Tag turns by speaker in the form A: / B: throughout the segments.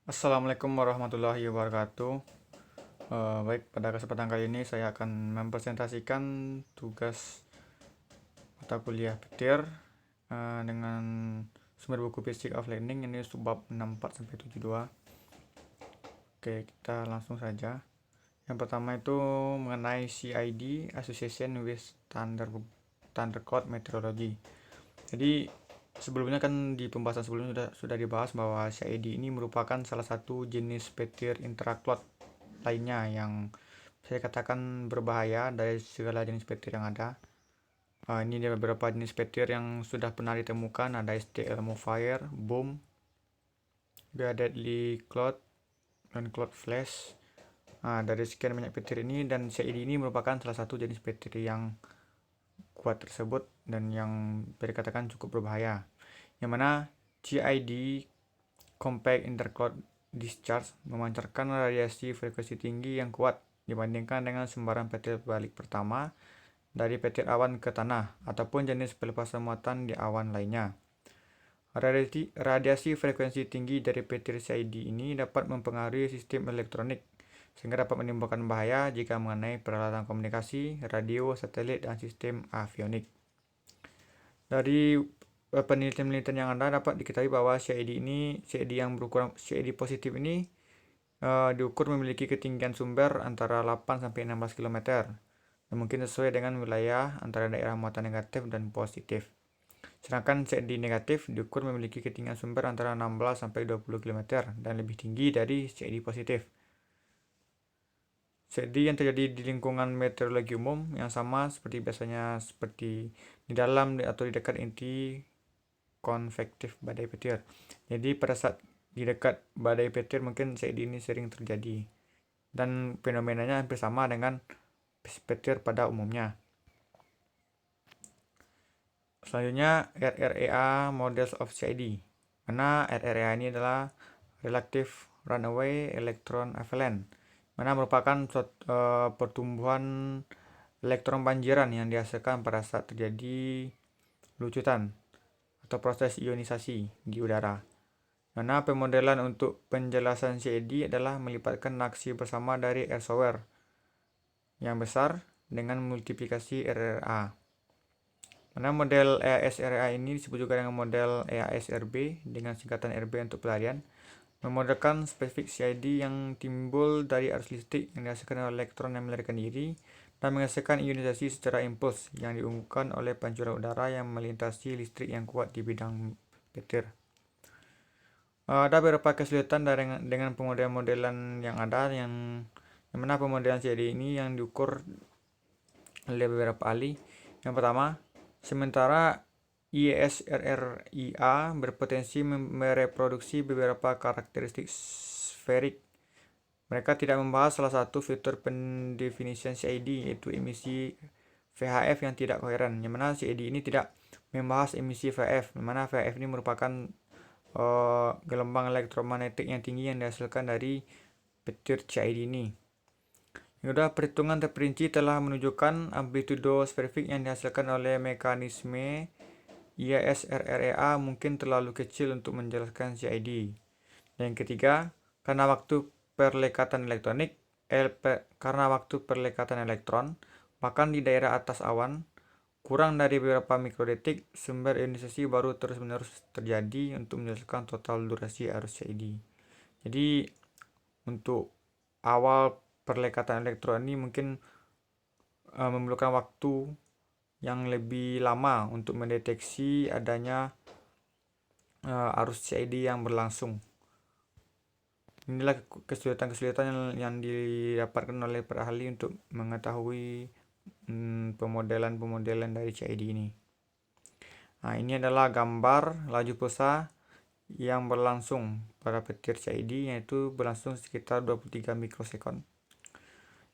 A: Assalamualaikum warahmatullahi wabarakatuh. Baik, pada kesempatan kali ini saya akan mempresentasikan tugas mata kuliah petir dengan sumber buku Basic of Learning ini subbab 64-72. Oke, kita langsung saja. Yang pertama itu mengenai CID, Association with Thunder Cloud Meteorology. Jadi sebelumnya kan di pembahasan sebelumnya sudah dibahas bahwa CID ini merupakan salah satu jenis petir intracloud lainnya yang saya katakan berbahaya dari segala jenis petir yang ada. Ini ada beberapa jenis petir yang sudah pernah ditemukan, ada ST Elmo Fire, Boom, Deadly Cloud, dan Cloud Flash. Dari sekian banyak petir ini, dan CID ini merupakan salah satu jenis petir yang kuat tersebut dan yang dikatakan cukup berbahaya. Yang mana CID Compact Intercloud Discharge memancarkan radiasi frekuensi tinggi yang kuat dibandingkan dengan sembarang petir balik pertama dari petir awan ke tanah ataupun jenis pelepasan muatan di awan lainnya. Radiasi frekuensi tinggi dari petir CID ini dapat mempengaruhi sistem elektronik sehingga dapat menimbulkan bahaya jika mengenai peralatan komunikasi, radio, satelit, dan sistem avionik. Dari penelitian-penelitian yang ada dapat diketahui bahwa CID yang berukuran CID positif ini diukur memiliki ketinggian sumber antara 8 sampai 16 km dan mungkin sesuai dengan wilayah antara daerah muatan negatif dan positif. Sedangkan CID negatif diukur memiliki ketinggian sumber antara 16 sampai 20 km dan lebih tinggi dari CID positif. CID yang terjadi di lingkungan meteorologi umum yang sama seperti biasanya seperti di dalam atau di dekat inti konvektif badai petir. Jadi pada saat di dekat badai petir mungkin CID ini sering terjadi dan fenomenanya hampir sama dengan petir pada umumnya. Selanjutnya RREA Models of CID. Mana RREA ini adalah Relative Runaway Electron Avalanche, mana merupakan pertumbuhan elektron banjiran yang dihasilkan pada saat terjadi lucutan atau proses ionisasi di udara. Mana pemodelan untuk penjelasan CID adalah melibatkan aksi bersama dari air shower yang besar dengan multiplikasi RRA. Mana model EAS-RA ini disebut juga dengan model EAS-RB dengan singkatan RB untuk pelarian, memodelkan spesifik CID yang timbul dari arus listrik yang dihasilkan oleh elektron yang melarikan diri dan menghasilkan ionisasi secara impuls yang diunggulkan oleh pancuran udara yang melintasi listrik yang kuat di bidang petir. Ada beberapa kesulitan dengan pemodelan-modelan yang ada yang mana pemodelan CID ini yang diukur oleh beberapa ahli. Yang pertama, sementara IES-RRIA berpotensi mereproduksi beberapa karakteristik sferik, mereka tidak membahas salah satu fitur pendefinisian CID yaitu emisi VHF yang tidak koheren, yang mana CID ini tidak membahas emisi VHF, yang mana VHF ini merupakan gelombang elektromagnetik yang tinggi yang dihasilkan dari petir CID ini. Yang kedua, perhitungan terperinci telah menunjukkan amplitudo sferik yang dihasilkan oleh mekanisme IES-RREA mungkin terlalu kecil untuk menjelaskan CID. Dan yang ketiga, karena waktu perlekatan elektron, bahkan di daerah atas awan, kurang dari beberapa mikrodetik, sumber ionisasi baru terus-menerus terjadi untuk menjelaskan total durasi arus CID. Jadi, untuk awal perlekatan elektron ini mungkin memerlukan waktu yang lebih lama untuk mendeteksi adanya arus CID yang berlangsung. Inilah kesulitan-kesulitan yang didapatkan oleh para ahli untuk mengetahui pemodelan dari CID ini. Ini adalah gambar laju pulsa yang berlangsung pada petir CID, yaitu berlangsung sekitar 23 mikrosekund.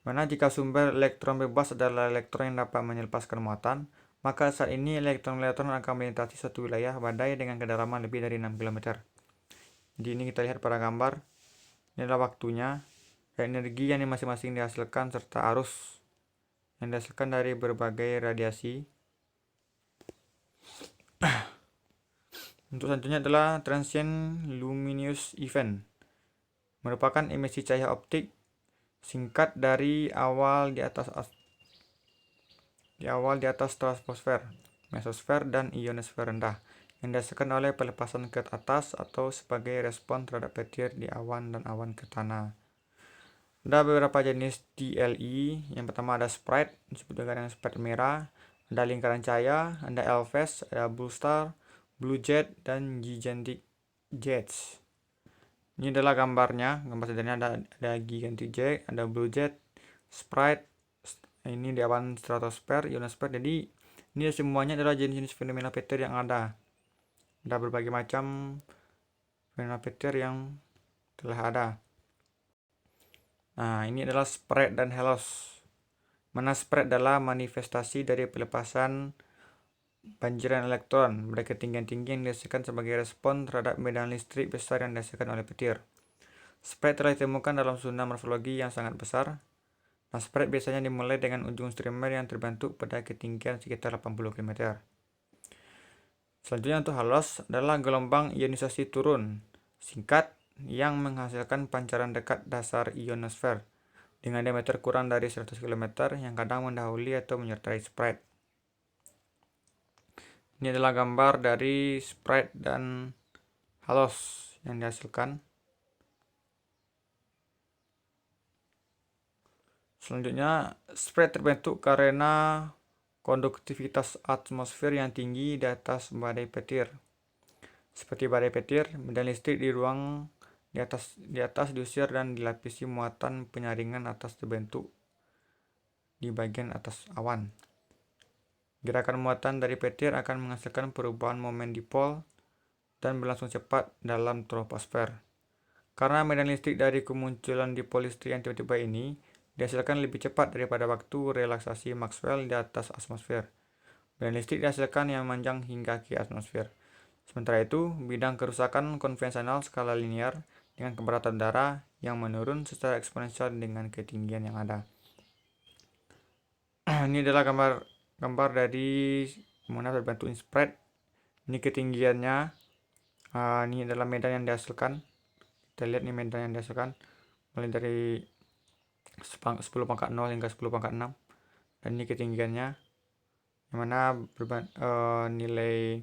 A: Mana jika sumber elektron bebas adalah elektron yang dapat menyelipaskan muatan, maka saat ini elektron-elektron akan melintasi suatu wilayah badai dengan kedalaman lebih dari 6 km. Jadi ini kita lihat pada gambar. Ini adalah waktunya dan energi yang masing-masing dihasilkan serta arus yang dihasilkan dari berbagai radiasi. Untuk selanjutnya adalah transient luminous event. merupakan emisi cahaya optik singkat dari awal di atas troposfer, mesosfer, dan ionosfer rendah yang dirasakan oleh pelepasan ke atas atau sebagai respon terhadap petir di awan dan awan ke tanah. Ada beberapa jenis TLE. Yang pertama ada Sprite, disebut juga dengan Sprite merah. Ada lingkaran cahaya, ada Elves, ada Blue Star, Blue Jet, dan Gigantic Jets. Ini adalah gambarnya. Gambar sederhana ada Gigantic Jet, ada Blue Jet, Sprite. Ini di awan stratosfer, ionosfer. Jadi ini semuanya adalah jenis-jenis fenomena petir yang ada. Ada berbagai macam fenomena petir yang telah ada. Nah, ini adalah spread dan halos. Mana spread adalah manifestasi dari pelepasan banjiran elektron pada ketinggian tinggi yang dihasilkan sebagai respon terhadap medan listrik besar yang dihasilkan oleh petir. Spread telah ditemukan dalam zona morfologi yang sangat besar. Nah, spread biasanya dimulai dengan ujung streamer yang terbentuk pada ketinggian sekitar 80 km. Selanjutnya untuk halos adalah gelombang ionisasi turun singkat yang menghasilkan pancaran dekat dasar ionosfer dengan diameter kurang dari 100 km yang kadang mendahului atau menyertai spread. Ini adalah gambar dari spread dan halos yang dihasilkan. Selanjutnya, spread terbentuk karena konduktivitas atmosfer yang tinggi di atas badai petir. Seperti badai petir, medan listrik di ruang di atas diusir dan dilapisi muatan penyaringan atas terbentuk di bagian atas awan. Gerakan muatan dari petir akan menghasilkan perubahan momen dipol dan berlangsung cepat dalam troposfer. Karena medan listrik dari kemunculan dipol listrik yang tiba-tiba ini dihasilkan lebih cepat daripada waktu relaksasi Maxwell di atas atmosfer. Medan listrik dihasilkan yang memanjang hingga ke atmosfer. Sementara itu, bidang kerusakan konvensional skala linear dengan keberatan udara yang menurun secara eksponensial dengan ketinggian yang ada. Ini adalah gambar dari mana terbentuk spread. Ini ketinggiannya. Ini adalah medan yang dihasilkan. Kita lihat nih medan yang dihasilkan mulai dari 10 pangkat 0 hingga 10 pangkat 6. Dan ini ketinggiannya, dimana nilai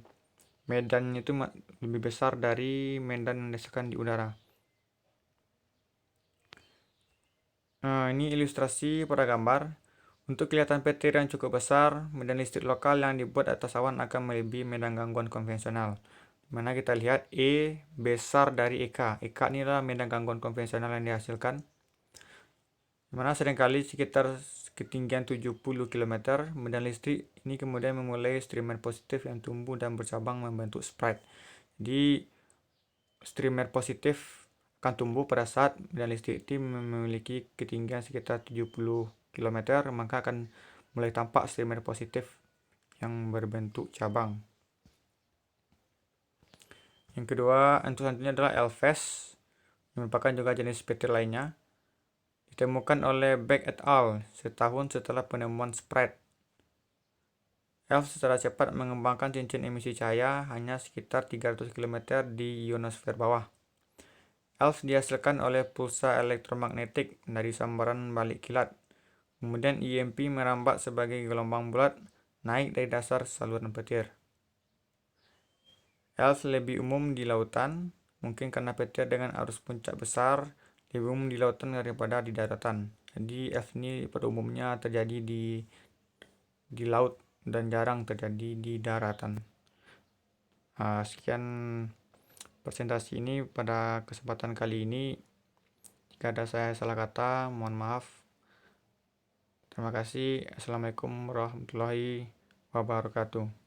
A: medan itu lebih besar dari medan yang dihasilkan di udara. Ini ilustrasi pada gambar. Untuk kelihatan petir yang cukup besar, medan listrik lokal yang dibuat atas awan akan melebihi medan gangguan konvensional. Mana kita lihat E besar dari EK. EK ini adalah medan gangguan konvensional yang dihasilkan. Dimana seringkali sekitar ketinggian 70 km, medan listrik ini kemudian memulai streamer positif yang tumbuh dan bercabang membentuk spread. Jadi streamer positif akan tumbuh pada saat medan listrik itu memiliki ketinggian sekitar 70 km, maka akan mulai tampak streamer positif yang berbentuk cabang. Yang kedua, untuk selanjutnya adalah Elves, yang merupakan juga jenis petir lainnya. Ditemukan oleh Beck et al. Setahun setelah penemuan spread. Elves secara cepat mengembangkan cincin emisi cahaya hanya sekitar 300 km di ionosfer bawah. Elves dihasilkan oleh pulsa elektromagnetik dari sambaran balik kilat. Kemudian EMP merambat sebagai gelombang bulat naik dari dasar saluran petir. Elves lebih umum di lautan, mungkin karena petir dengan arus puncak besar lebih umum di lautan daripada di daratan. Jadi elves ini pada umumnya terjadi di laut dan jarang terjadi di daratan. Sekian presentasi ini pada kesempatan kali ini. Jika ada saya salah kata, mohon maaf. Terima kasih. Assalamualaikum warahmatullahi wabarakatuh.